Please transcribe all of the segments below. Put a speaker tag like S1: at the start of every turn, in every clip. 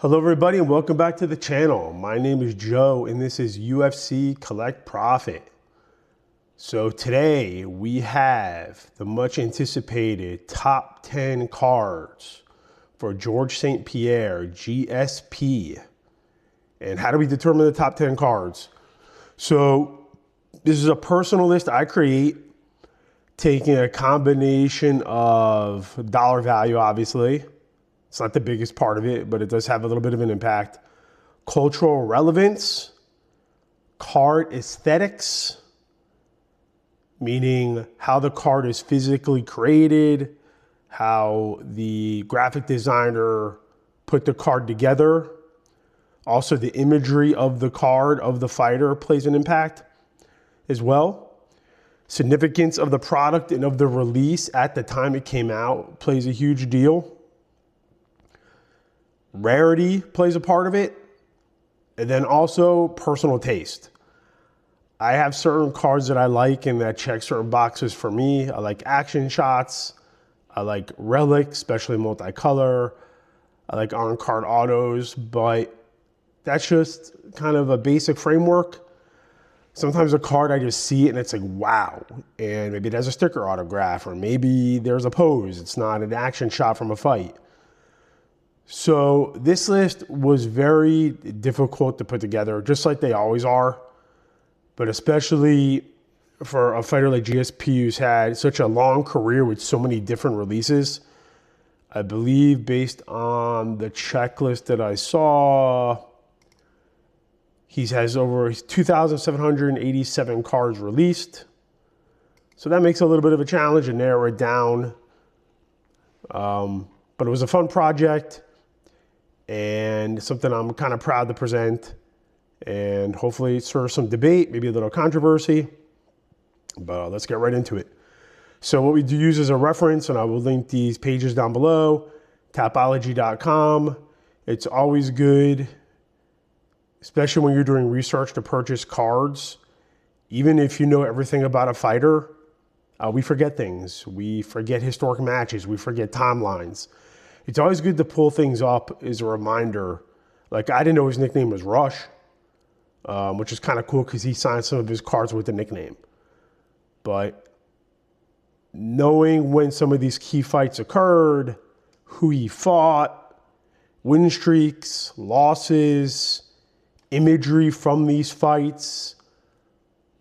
S1: Hello everybody and welcome back to the channel. My name is Joe and this is UFC Collect Profit. So today we have the much anticipated top 10 cards for Georges St-Pierre, GSP. And how do we determine the top 10 cards? So this is a personal list I create, taking a combination of dollar value, obviously. It's not the biggest part of it, but it does have a little bit of an impact. Cultural relevance, card aesthetics, meaning how the card is physically created, how the graphic designer put the card together. Also, the imagery of the card of the fighter plays an impact as well. Significance of the product and of the release at the time it came out plays a huge deal. Rarity plays a part of it, and then also personal taste. I have certain cards that I like and that check certain boxes for me. I like action shots. I like relics, especially multicolor. I like on-card autos, but that's just kind of a basic framework. Sometimes a card, I just see it and it's like, wow. And maybe it has a sticker autograph, or maybe there's a pose. It's not an action shot from a fight. So this list was very difficult to put together, just like they always are, but especially for a fighter like GSP, who's had such a long career with so many different releases. I believe based on the checklist that I saw, he has over 2,787 cards released. So that makes it a little bit of a challenge to narrow it down. But it was a fun project and something I'm kind of proud to present, and hopefully serve some debate, maybe a little controversy, but let's get right into it. So what we do use as a reference, and I will link these pages down below, Tapology.com. It's always good, especially when you're doing research to purchase cards. Even if you know everything about a fighter, we forget things. We forget historic matches. We forget timelines. It's always good to pull things up as a reminder. Like, I didn't know his nickname was Rush, which is kind of cool because he signed some of his cards with the nickname. But knowing when some of these key fights occurred, who he fought, win streaks, losses, imagery from these fights,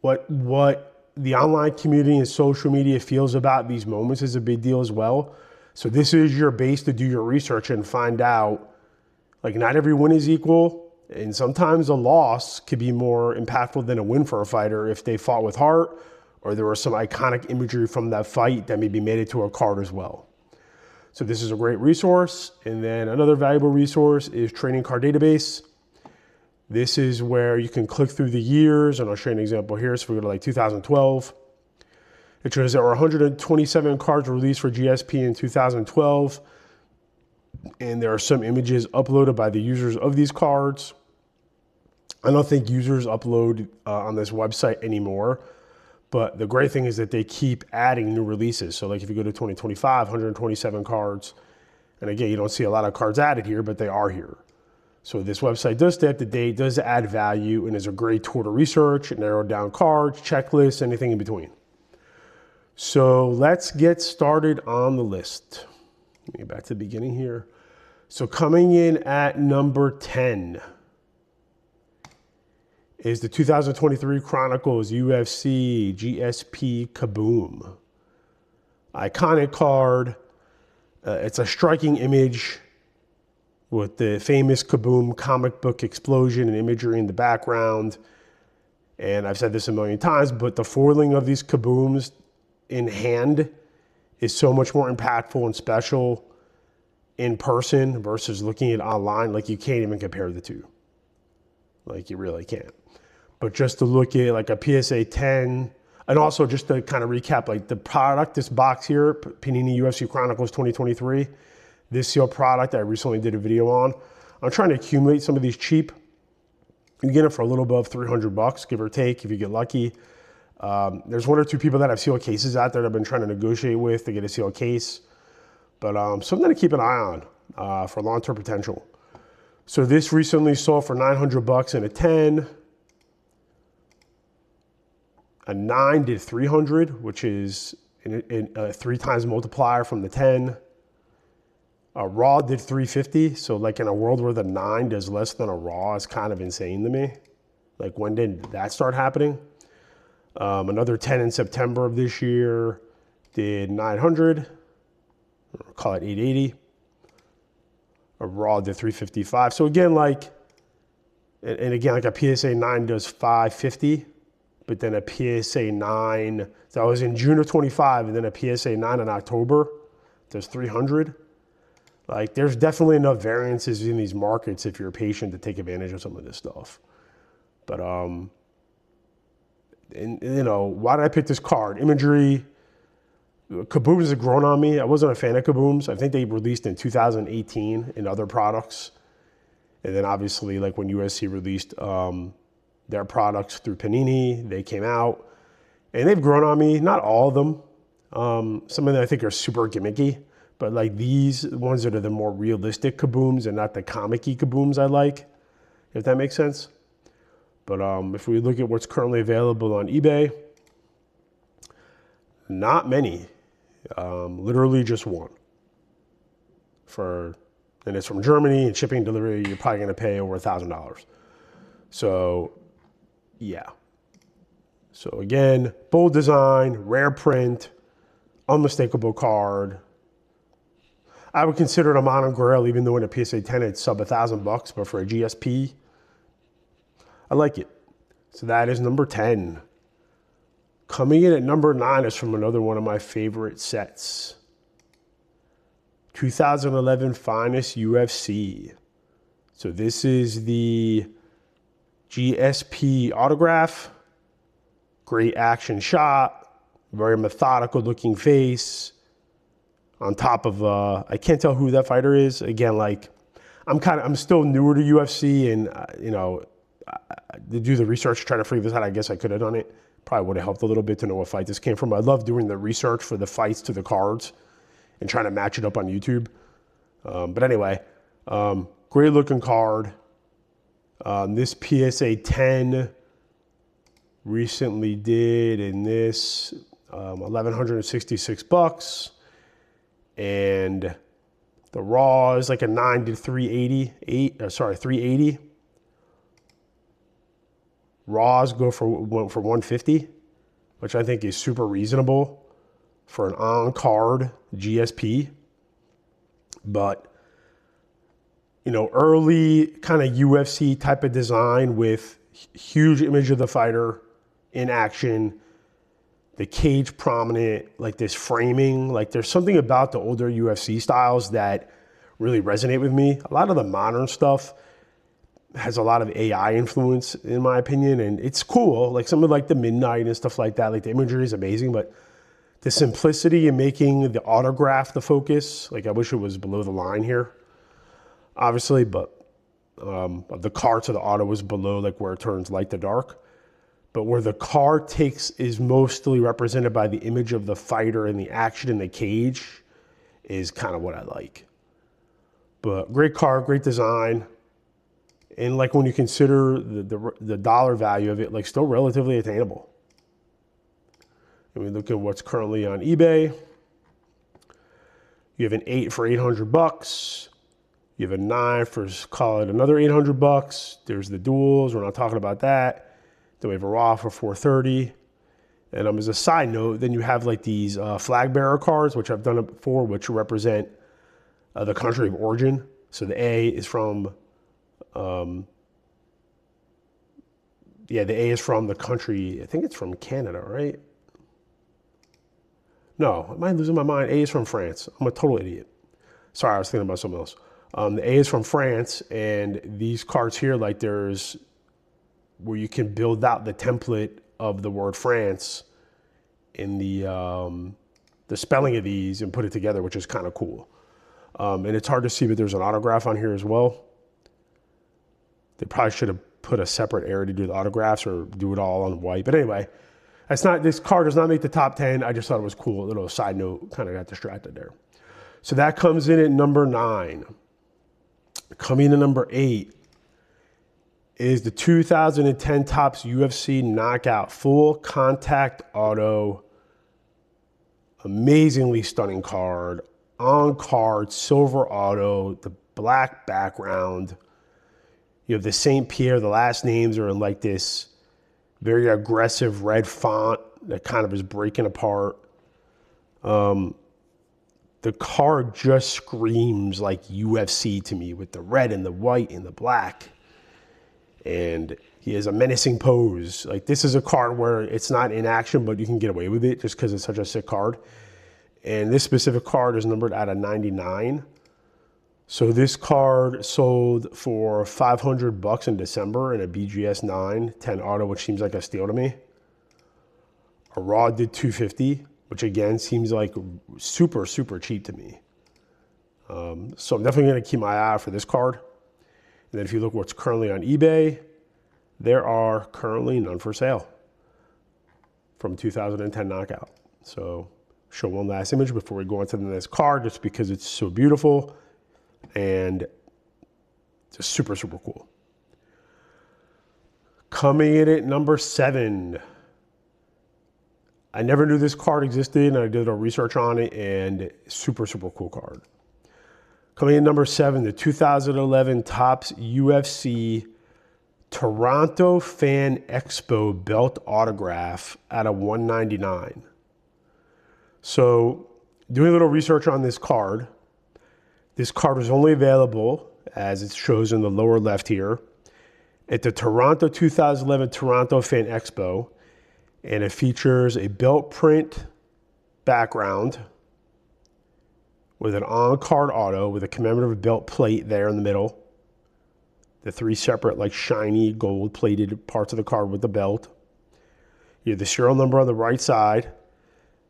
S1: what the online community and social media feels about these moments is a big deal as well. So this is your base to do your research and find out, like, not every win is equal. And sometimes a loss could be more impactful than a win for a fighter if they fought with heart, or there was some iconic imagery from that fight that maybe made it to a card as well. So this is a great resource. And then another valuable resource is Trading Card Database. This is where you can click through the years, and I'll show you an example here. So we go to like 2012. It shows there were 127 cards released for GSP in 2012. And there are some images uploaded by the users of these cards. I don't think users upload on this website anymore. But the great thing is that they keep adding new releases. So like if you go to 2025, 127 cards. And again, you don't see a lot of cards added here, but they are here. So this website does stay up to date, does add value, and is a great tool to research, narrow down cards, checklists, anything in between. So let's get started on the list. Let me get back to the beginning here. So coming in at number 10 is the 2023 Chronicles UFC GSP Kaboom. Iconic card. It's a striking image with the famous Kaboom comic book explosion and imagery in the background. And I've said this a million times, but the foiling of these Kabooms in hand is so much more impactful and special in person versus looking at it online. Like, you can't even compare the two. Like, you really can't. But just to look at like a PSA 10, and also just to kind of recap, like the product, this box here, Panini UFC Chronicles 2023, this sealed product I recently did a video on. I'm trying to accumulate some of these cheap. You can get them for a little above 300 bucks, give or take, if you get lucky. There's one or two people that have sealed cases out there that I've been trying to negotiate with to get a sealed case. But something to keep an eye on for long-term potential. So this recently sold for 900 bucks in a 10. A 9 did 300, which is a 3 times multiplier from the 10. A raw did 350. So like in a world where the 9 does less than a raw is kind of insane to me. Like when did that start happening? Another 10 in September of this year did 900. Call it 880. A raw did 355. So again, like, and again, like a PSA 9 does 550. But then a PSA 9, that was in June of 25, and then a PSA 9 in October, does 300. Like, there's definitely enough variances in these markets if you're patient to take advantage of some of this stuff. But, and, you know, why did I pick this card? Imagery, Kabooms have grown on me. I wasn't a fan of Kabooms. I think they released in 2018 in other products. And then obviously, like when USC released their products through Panini, they came out. And they've grown on me. Not all of them. Some of them I think are super gimmicky. But like these ones that are the more realistic Kabooms and not the comic-y Kabooms I like, if that makes sense. But if we look at what's currently available on eBay, not many. Literally just one. And it's from Germany, and shipping and delivery, you're probably going to pay over $1,000. So, yeah. So again, bold design, rare print, unmistakable card. I would consider it a mono grail, even though in a PSA 10 it's sub $1,000, but for a GSP, I like it. So that is number 10. Coming in at number 9 is from another one of my favorite sets. 2011 Finest UFC. So this is the GSP autograph. Great action shot. Very methodical looking face. On top of, I can't tell who that fighter is. Again, like, I'm still newer to UFC, and, you know, to do the research to try to figure this out, I guess I could have done it. Probably would have helped a little bit to know what fight this came from. I love doing the research for the fights to the cards and trying to match it up on YouTube. But anyway, great looking card. This PSA 10 recently did in this $1,166. And the raw is like a 9 to 380. Raws went for 150, which I think is super reasonable for an on-card GSP. But, you know, early kind of UFC type of design with huge image of the fighter in action, the cage prominent, like this framing. Like there's something about the older UFC styles that really resonate with me. A lot of the modern stuff has a lot of AI influence, in my opinion, and it's cool. Like some of like the Midnight and stuff like that, like the imagery is amazing, but the simplicity in making the autograph the focus, like I wish it was below the line here, obviously, but the card to the auto was below, like where it turns light to dark. But where the card is mostly represented by the image of the fighter and the action in the cage is kind of what I like. But great card, great design. And like when you consider the dollar value of it, like still relatively attainable. And we look at what's currently on eBay. You have an 8 for $800. You have a 9 for, call it another $800. There's the duels. We're not talking about that. Then we have a raw for $430. And as a side note, then you have like these flag bearer cards, which I've done it before, which represent the country of origin. So the A is from, the A is from the country, I think it's from Canada, right? No, am I losing my mind? A is from France. I'm a total idiot. Sorry, I was thinking about something else. The A is from France, and these cards here, like there's where you can build out the template of the word France in the spelling of these and put it together, which is kind of cool. And it's hard to see, but there's an autograph on here as well. They probably should have put a separate area to do the autographs or do it all on white. But anyway, this card does not make the top 10. I just thought it was cool. A little side note, kind of got distracted there. So that comes in at number 9. Coming to number 8 is the 2010 Topps UFC Knockout Full Contact Auto. Amazingly stunning card. On card, silver auto, the black background. You have the St-Pierre, the last names are in like this very aggressive red font that kind of is breaking apart. The card just screams like UFC to me with the red and the white and the black. And he has a menacing pose. Like, this is a card where it's not in action, but you can get away with it just because it's such a sick card. And this specific card is numbered out of 99. So this card sold for $500 in December in a BGS 910 auto, which seems like a steal to me. A raw did $250, which again seems like super, super cheap to me. So I'm definitely going to keep my eye out for this card. And then if you look what's currently on eBay, there are currently none for sale from 2010 Knockout. So show one last image before we go on to the next card, just because it's so beautiful and just super, super cool. Coming in at number 7. I never knew this card existed, and I did a little research on it, and super, super cool card. Coming in number 7, the 2011 Topps UFC Toronto Fan Expo Belt Autograph out of 199. So, doing a little research on this card was only available, as it shows in the lower left here, at the Toronto 2011 Toronto Fan Expo, and it features a belt print background with an on-card auto with a commemorative belt plate there in the middle. The 3 separate, like, shiny gold-plated parts of the card with the belt. You have the serial number on the right side.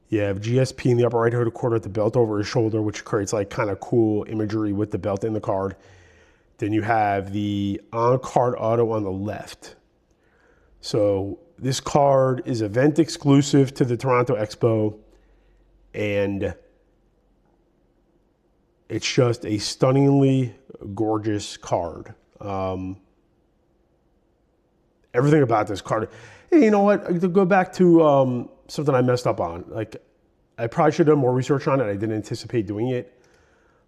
S1: You have GSP in the upper right-hand corner with the belt over his shoulder, which creates, like, kind of cool imagery with the belt in the card. Then you have the on-card auto on the left. So this card is event exclusive to the Toronto Expo, and it's just a stunningly gorgeous card. Everything about this card. Hey, you know what? To go back to something I messed up on. Like, I probably should have done more research on it. I didn't anticipate doing it.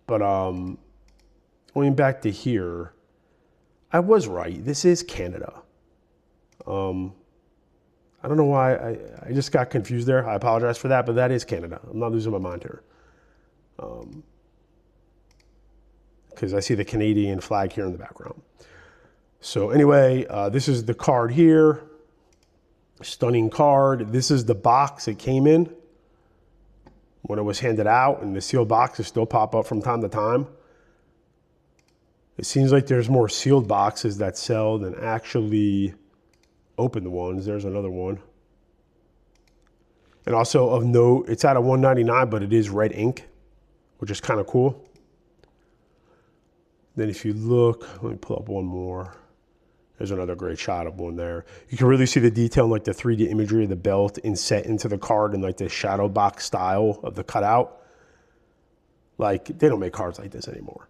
S1: But going back to here, I was right. This is Canada. I don't know why. I just got confused there. I apologize for that, but that is Canada. I'm not losing my mind here. Because I see the Canadian flag here in the background. So anyway, this is the card here. Stunning card. This is the box it came in when it was handed out, and the sealed boxes still pop up from time to time. It seems like there's more sealed boxes that sell than actually opened ones. There's another one. And also of note, it's out of 199, but it is red ink, which is kind of cool. Then if you look, let me pull up one more. There's another great shot of one there. You can really see the detail in, like, the 3D imagery of the belt inset into the card and, like, the shadow box style of the cutout. Like, they don't make cards like this anymore.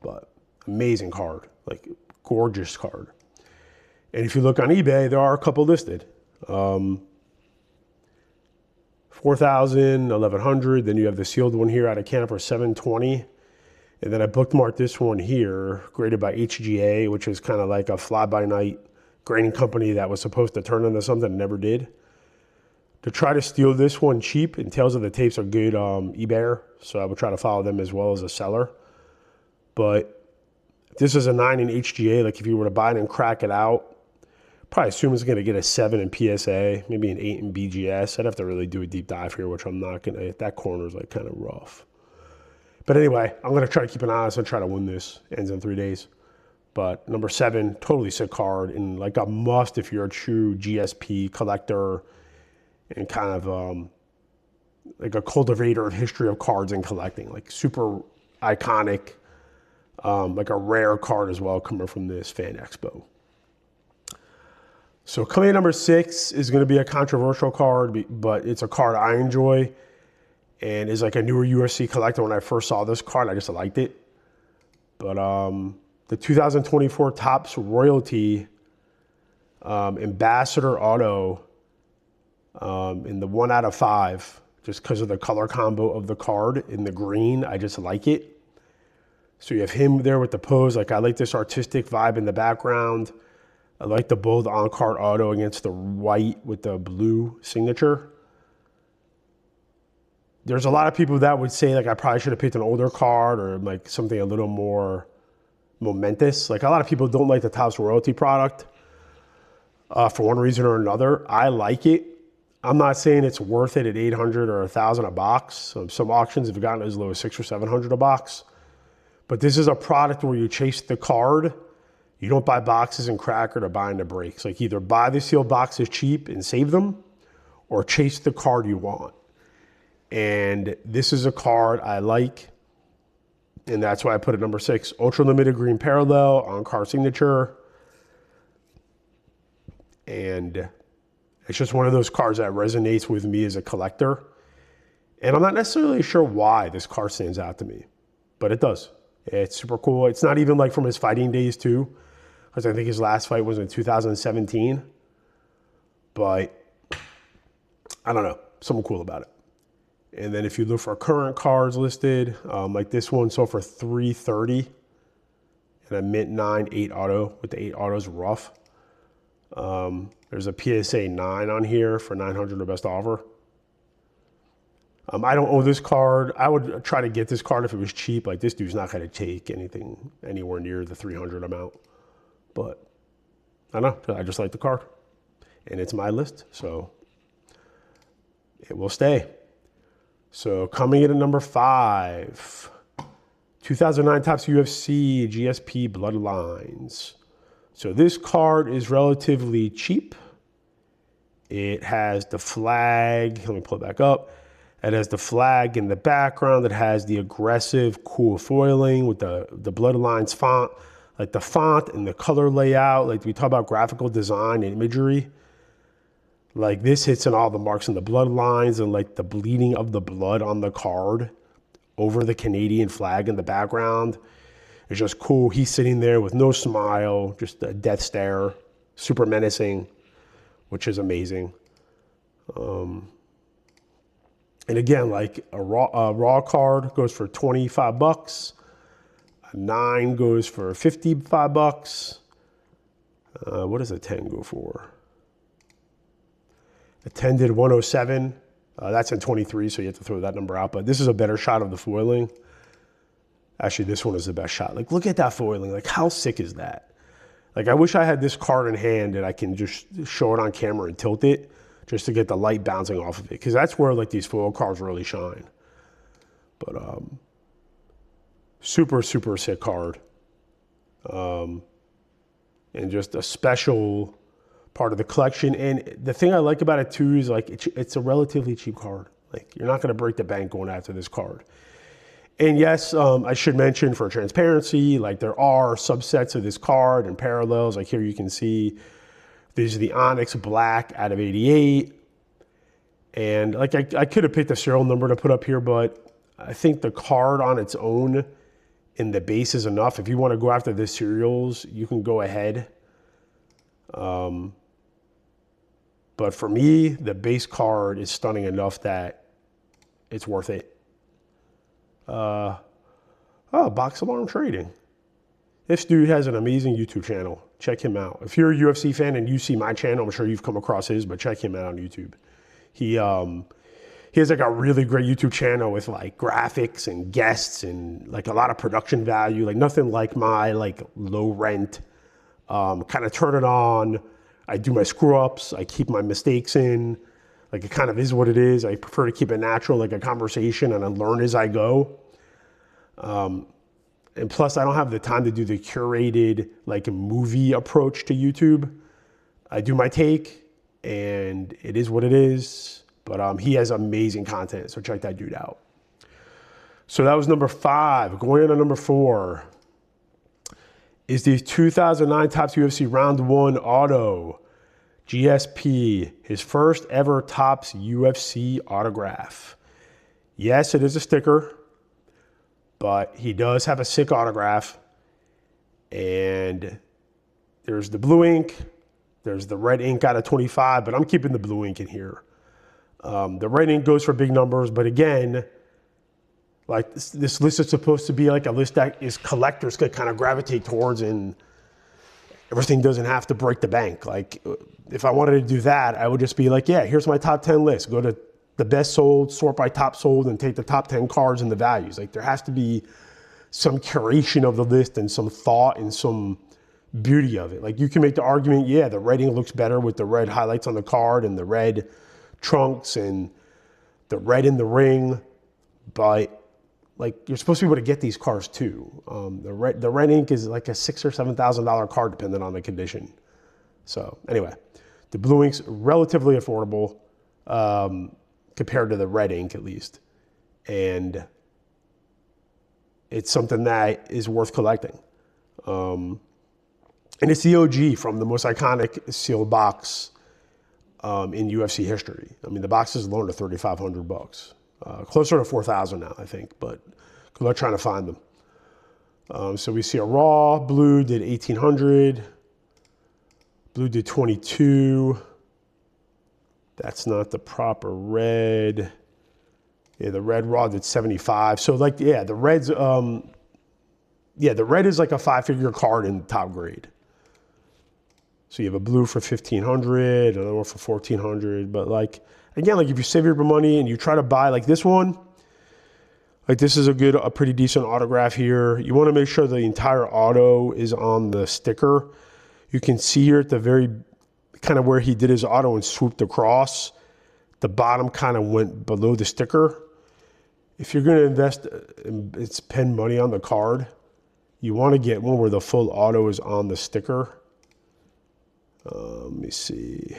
S1: But amazing card, like, gorgeous card. And if you look on eBay, there are a couple listed. 4,000, 1,100. Then you have the sealed one here out of Canada for 720. And then I bookmarked this one here, graded by HGA, which is kind of like a fly-by-night grading company that was supposed to turn into something and never did. To try to steal this one cheap, and Tales of the Tapes are good eBayer, so I would try to follow them as well as a seller. But if this is a 9 in HGA, like if you were to buy it and crack it out, probably assume it's going to get a 7 in PSA, maybe an 8 in BGS. I'd have to really do a deep dive here, which I'm not going to. That corner is, like, kind of rough. But anyway, I'm going to try to keep an eye on this and try to win this. Ends in 3 days. But number 7, totally sick card, and like a must if you're a true GSP collector and kind of like a cultivator of history of cards and collecting. Like, super iconic, like a rare card as well coming from this Fan Expo. So coming in number 6 is going to be a controversial card, but it's a card I enjoy. And is like a newer UFC collector. When I first saw this card, I just liked it. But the 2024 Topps Royalty Ambassador Auto in the 1 out of 5, just because of the color combo of the card in the green. I just like it. So you have him there with the pose. Like, I like this artistic vibe in the background. I like the bold on-card auto against the white with the blue signature. There's a lot of people that would say, like, I probably should have picked an older card or like something a little more momentous. Like, a lot of people don't like the Topps Royalty product for one reason or another. I like it. I'm not saying it's worth it at $800 or $1,000 a box. Some auctions have gotten as low as $600 or $700 a box. But this is a product where you chase the card. You don't buy boxes and crack or to buy into breaks. Like, either buy the sealed boxes cheap and save them, or chase the card you want. And this is a card I like, and that's why I put it number 6. Ultra limited green parallel on card signature. And it's just one of those cards that resonates with me as a collector. And I'm not necessarily sure why this card stands out to me, but it does. It's super cool. It's not even like from his fighting days too, because I think his last fight was in 2017. But I don't know, something cool about it. And then if you look for current cards listed, like this one sold for $330, and a mint 9 8 auto with the 8 autos rough. There's a PSA 9 on here for $900 or best offer. I don't own this card. I would try to get this card if it was cheap. Like, this dude's not going to take anything anywhere near the $300 amount. But I don't know. I just like the card. And it's my list, so it will stay. So coming in at number 5, 2009 Topps UFC GSP Bloodlines. So this card is relatively cheap. It has the flag. Let me pull it back up. It has the flag in the background. It has the aggressive, cool foiling with the Bloodlines font. Like, the font and the color layout. Like, we talk about graphical design and imagery. Like, this hits in all the marks in the Bloodlines and like the bleeding of the blood on the card over the Canadian flag in the background. It's just cool. He's sitting there with no smile, just a death stare, super menacing, which is amazing. And again, like a raw card goes for $25. A 9 goes for $55. What does a 10 go for? A 10 did 107. That's in 23, so you have to throw that number out. But this is a better shot of the foiling. Actually, this one is the best shot. Like, look at that foiling. Like, how sick is that? Like, I wish I had this card in hand and I can just show it on camera and tilt it just to get the light bouncing off of it. Because that's where, like, these foil cards really shine. But super, super sick card. And just a special part of the collection. And the thing I like about it too is, like, it's a relatively cheap card. Like, you're not going to break the bank going after this card. And yes, I should mention for transparency, like, there are subsets of this card and parallels. Like, here you can see these are the Onyx Black out of 88. And like, I could have picked a serial number to put up here, but I think the card on its own in the base is enough. If you want to go after the serials, you can go ahead. But for me, the base card is stunning enough that it's worth it. Box Alarm Trading. This dude has an amazing YouTube channel. Check him out. If you're a UFC fan and you see my channel, I'm sure you've come across his, but check him out on YouTube. He has like a really great YouTube channel with like graphics and guests and like a lot of production value. Like, nothing like my like low rent, kind of turn it on. I do my screw ups. I keep my mistakes in. Like, it kind of is what it is. I prefer to keep it natural, like a conversation, and I learn as I go. And plus, I don't have the time to do the curated, like, movie approach to YouTube. I do my take, and it is what it is. But he has amazing content, so check that dude out. So that was number 5. Going on to number 4 is the 2009 Topps UFC Round 1 Auto GSP, his first ever Topps UFC autograph. Yes, it is a sticker, but he does have a sick autograph. And there's the blue ink. There's the red ink out of 25, but I'm keeping the blue ink in here. The red ink goes for big numbers, but again, like this list is supposed to be like a list that is collectors could kind of gravitate towards, and everything doesn't have to break the bank. Like if I wanted to do that, I would just be like, yeah, here's my top 10 list. Go to the best sold, sort by top sold, and take the top 10 cards and the values. Like there has to be some curation of the list and some thought and some beauty of it. Like you can make the argument, yeah, the red ink looks better with the red highlights on the card and the red trunks and the red in the ring, but like you're supposed to be able to get these cards too. The red ink is like a $6,000 or $7,000 card depending on the condition. So anyway, the blue ink's relatively affordable compared to the red ink at least, and it's something that is worth collecting. And it's the OG from the most iconic sealed box in UFC history. I mean, the box is loaned to $3,500, closer to 4,000 now, I think, but good luck trying to find them. So we see a raw, blue did 1,800, blue did 22. That's not the proper red. Yeah, the red raw did 75. So like, yeah, the red's, the red is like a 5-figure card in top grade. So you have a blue for 1,500, another one for 1,400. But like, again, like if you save your money and you try to buy like this one, like this is a pretty decent autograph here. You want to make sure the entire auto is on the sticker. You can see here at the very kind of where he did his auto and swooped across, the bottom kind of went below the sticker. If you're going to invest and spend money on the card, you want to get one where the full auto is on the sticker. Let me see.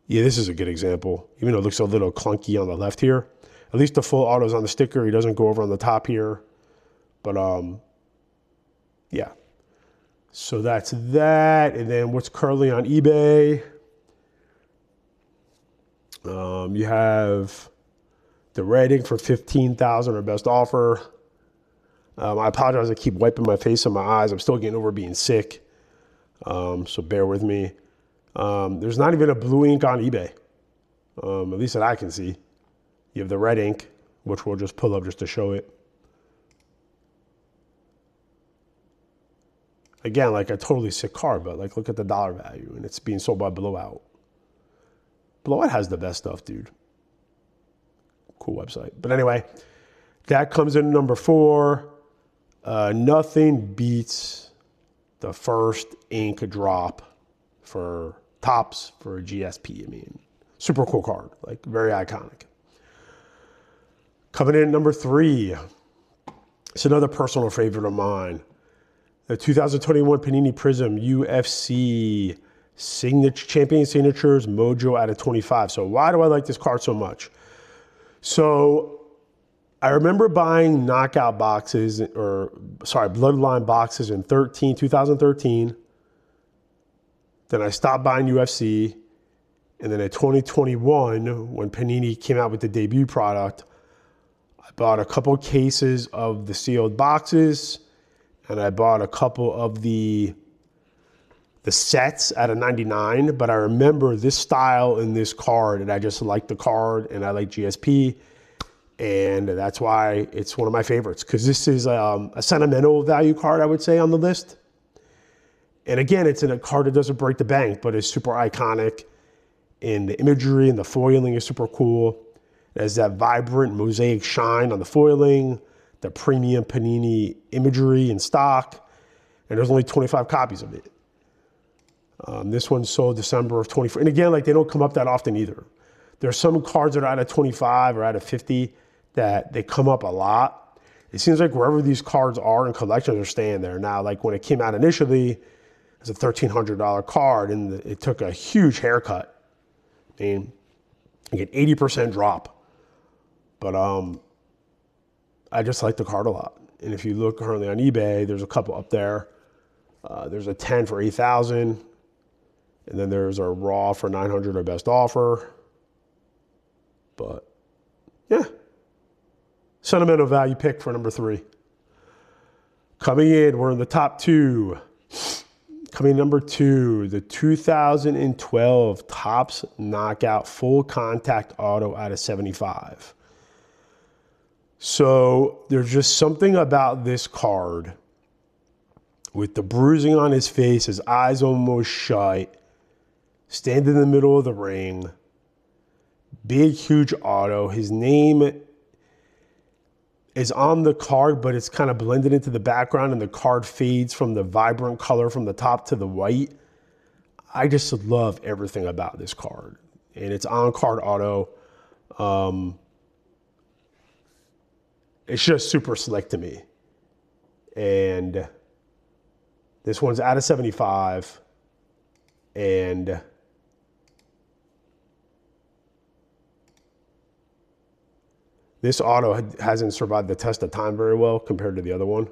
S1: Yeah, this is a good example. Even though it looks a little clunky on the left here, at least the full auto is on the sticker. He doesn't go over on the top here. But yeah. So that's that. And then what's currently on eBay? You have the red ink for $15,000, our best offer. I apologize. I keep wiping my face and my eyes. I'm still getting over being sick. So bear with me. There's not even a blue ink on eBay, at least that I can see. You have the red ink, which we'll just pull up just to show it. Again, like a totally sick card, but like look at the dollar value, and it's being sold by Blowout. Blowout has the best stuff, dude. Cool website. But anyway, that comes in number 4. Nothing beats the first ink drop for Topps for a GSP. I mean, super cool card, like very iconic. Coming in at number 3, it's another personal favorite of mine. The 2021 Panini Prism UFC Champion Signatures Mojo out of 25. So why do I like this card so much? So I remember buying knockout boxes, bloodline boxes in 2013. Then I stopped buying UFC. And then in 2021, when Panini came out with the debut product, I bought a couple cases of the sealed boxes, and I bought a couple of the sets out of 99. But I remember this style in this card, and I just like the card, and I like GSP. And that's why it's one of my favorites, because this is a sentimental value card, I would say, on the list. And again, it's in a card that doesn't break the bank, but it's super iconic. And the imagery and the foiling is super cool. It has that vibrant mosaic shine on the foiling, the premium Panini imagery in stock, and there's only 25 copies of it. This one sold December of 24. And again, like they don't come up that often either. There's some cards that are out of 25 or out of 50 that they come up a lot. It seems like wherever these cards are in collections are staying there. Now, like when it came out initially, it was a $1,300 card, and it took a huge haircut. I mean, you get 80% drop. But I just like the card a lot. And if you look currently on eBay, there's a couple up there. There's a 10 for 8,000. And then there's a raw for 900, our best offer. But yeah, sentimental value pick for number 3. Coming in, we're in the top two. Coming number 2, the 2012 Topps Knockout Full Contact Auto out of 75. So there's just something about this card with the bruising on his face, his eyes almost shut, standing in the middle of the ring, big, huge auto. His name is on the card, but it's kind of blended into the background and the card fades from the vibrant color from the top to the white. I just love everything about this card. And it's on card auto. It's just super slick to me. And this one's out of 75. And this auto hasn't survived the test of time very well compared to the other one.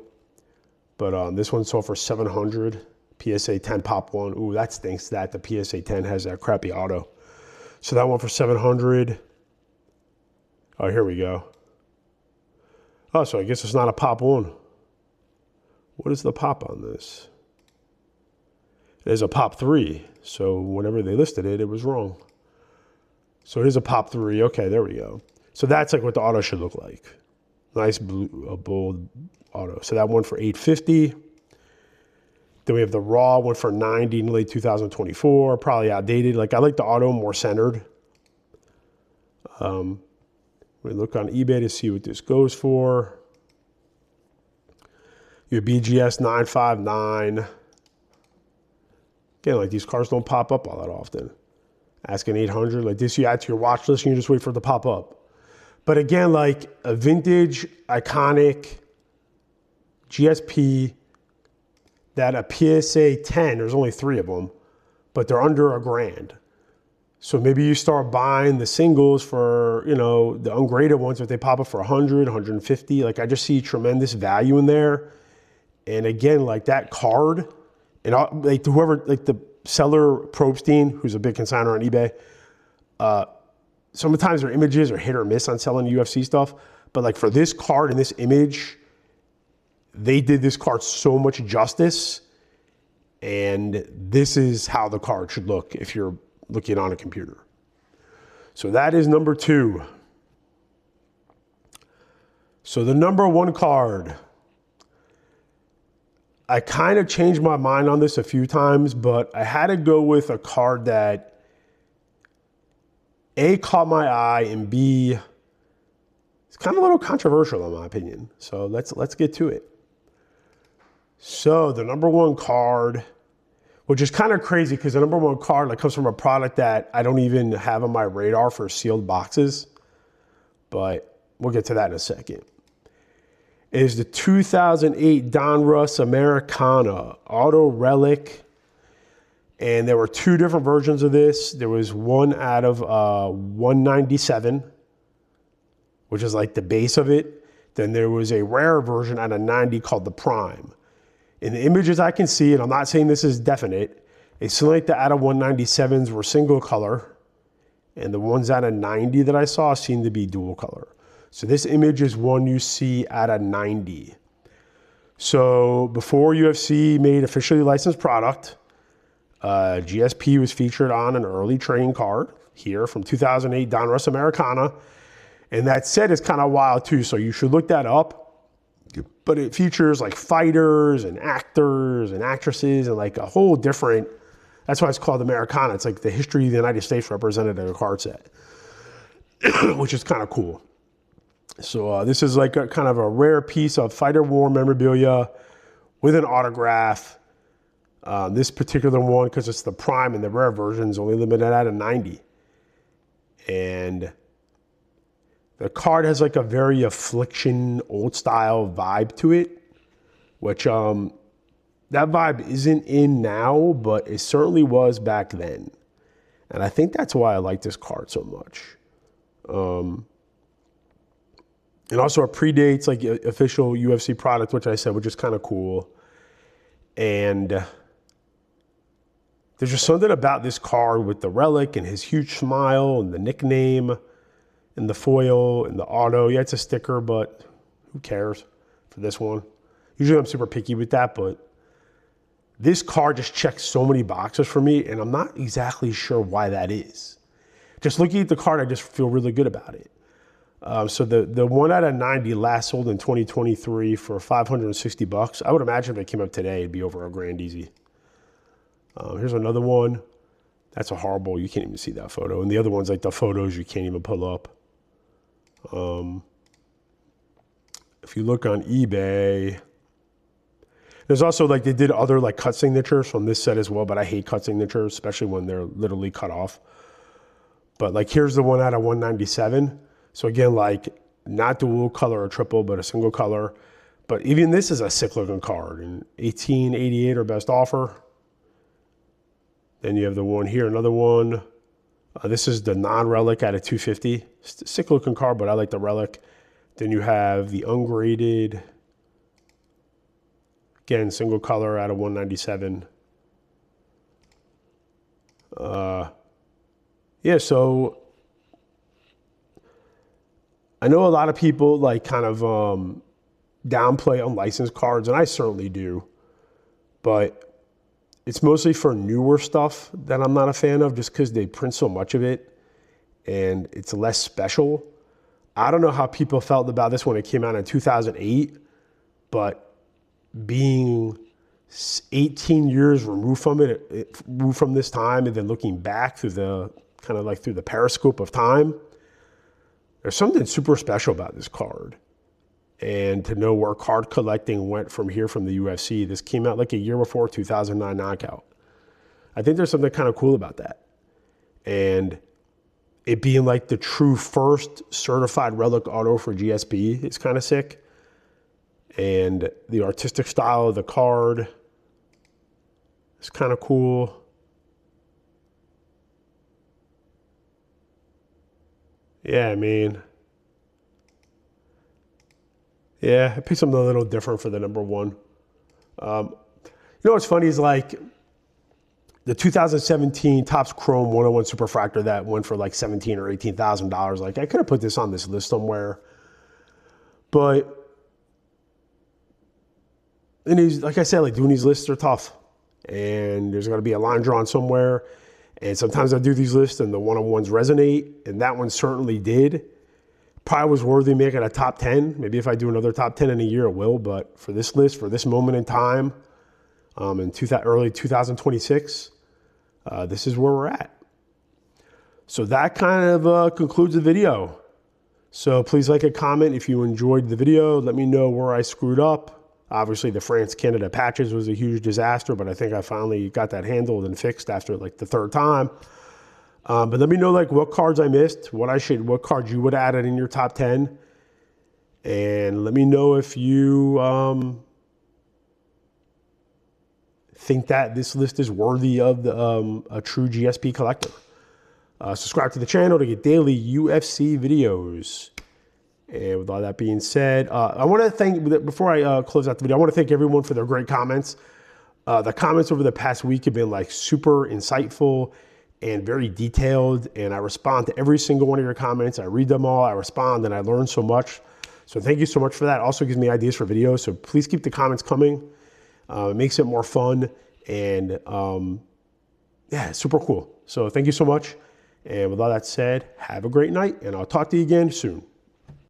S1: But this one sold for 700. PSA 10 pop one. Ooh, that stinks that the PSA 10 has that crappy auto. So that one for 700. Oh, here we go. Oh, so I guess it's not a pop one. What is the pop on this? It is a pop 3. So whenever they listed it, it was wrong. So it is a pop 3. Okay, there we go. So that's like what the auto should look like. Nice blue, bold auto. So that one for 850. Then we have the raw one for 90 in late 2024. Probably outdated. Like I like the auto more centered. We look on eBay to see what this goes for. Your BGS 959. Again, like these cars don't pop up all that often. Asking 800. Like this you add to your watch list and you just wait for it to pop up. But again, like a vintage, iconic GSP that a PSA 10, there's only 3 of them, but they're under $1,000. So maybe you start buying the singles for, you know, the ungraded ones if they pop up for 100, 150. Like I just see tremendous value in there. And again, like that card, and like whoever, like the seller Probstein, who's a big consignor on eBay, sometimes their images are hit or miss on selling UFC stuff. But like for this card and this image, they did this card so much justice. And this is how the card should look if you're looking on a computer. So that is number 2. So the number 1 card, I kind of changed my mind on this a few times, but I had to go with a card that A, caught my eye, and B, it's kind of a little controversial in my opinion. So let's get to it. So the number 1 card, which is kind of crazy because the number 1 card like comes from a product that I don't even have on my radar for sealed boxes, but we'll get to that in a second. It is the 2008 Donruss Americana Auto Relic. And there were 2 different versions of this. There was one out of 197, which is like the base of it. Then there was a rare version out of 90 called the Prime. In the images I can see, and I'm not saying this is definite, it seemed like the out of 197s were single color, and the ones out of 90 that I saw seemed to be dual color. So this image is one you see out of 90. So before UFC made officially licensed product, GSP was featured on an early trading card here from 2008 Donruss Americana. And that set is kind of wild too, so you should look that up. But it features like fighters and actors and actresses and like a whole different, that's why it's called Americana. It's like the history of the United States represented in a card set, which is kind of cool. So this is like a kind of a rare piece of fighter war memorabilia with an autograph. This particular one, because it's the Prime and the rare version, is only limited out of 90. And the card has like a very Affliction old style vibe to it, which that vibe isn't in now, but it certainly was back then. And I think that's why I like this card so much. And also it predates like official UFC product, which I said, which is kind of cool. And there's just something about this card with the relic and his huge smile and the nickname and the foil and the auto. Yeah, it's a sticker, but who cares for this one? Usually I'm super picky with that, but this card just checks so many boxes for me, and I'm not exactly sure why that is. Just looking at the card, I just feel really good about it. So the 1 out of 90 last sold in 2023 for $560. I would imagine if it came up today, it'd be over $1,000 easy. Here's another one. That's a horrible, you can't even see that photo. And the other one's like the photos you can't even pull up. If you look on eBay, there's also like, they did other like cut signatures from this set as well, but I hate cut signatures, especially when they're literally cut off. But like, here's the 1 out of 197. So again, like not dual color or triple, but a single color. But even this is a sick looking card, and 1888 or best offer. Then you have the one here, another one. This is the non-relic out of 250. Sick looking card, but I like the relic. Then you have the ungraded, again, single color out of 197. Yeah, so I know a lot of people like kind of downplay unlicensed cards, and I certainly do, but it's mostly for newer stuff that I'm not a fan of, just because they print so much of it and it's less special. I don't know how people felt about this when it came out in 2008, but being 18 years removed from it, removed from this time, and then looking back through the kind of like through the periscope of time, there's something super special about this card. And to know where card collecting went from here from the UFC, this came out like a year before 2009 Knockout. I think there's something kind of cool about that. And it being like the true first certified relic auto for GSP is kind of sick. And the artistic style of the card is kind of cool. Yeah, I mean, yeah, I picked something a little different for the number one. You know what's funny is like the 2017 Topps Chrome 101 Superfractor that went for like $17,000 or $18,000. Like I could have put this on this list somewhere, but and he's, like I said, like doing these lists are tough, and there's got to be a line drawn somewhere. And sometimes I do these lists and the one-on-ones resonate, and that one certainly did. Probably was worthy of making a top 10. Maybe if I do another top 10 in a year, it will. But for this list, for this moment in time, in early 2026, this is where we're at. So that kind of concludes the video. So please like and comment if you enjoyed the video. Let me know where I screwed up. Obviously, the France-Canada patches was a huge disaster, but I think I finally got that handled and fixed after like the third time. But let me know like what cards I missed, what cards you would add in your top 10. And let me know if you think that this list is worthy of a true GSP collector. Subscribe to the channel to get daily UFC videos. And with all that being said, I want to thank, before I close out the video, I want to thank everyone for their great comments. The comments over the past week have been like super insightful and very detailed, and I respond to every single one of your comments. I read them all, I respond, and I learn so much. So thank you so much for that. Also gives me ideas for videos, so please keep the comments coming. It makes it more fun, and yeah, super cool. So thank you so much. And with all that said, have a great night, and I'll talk to you again soon.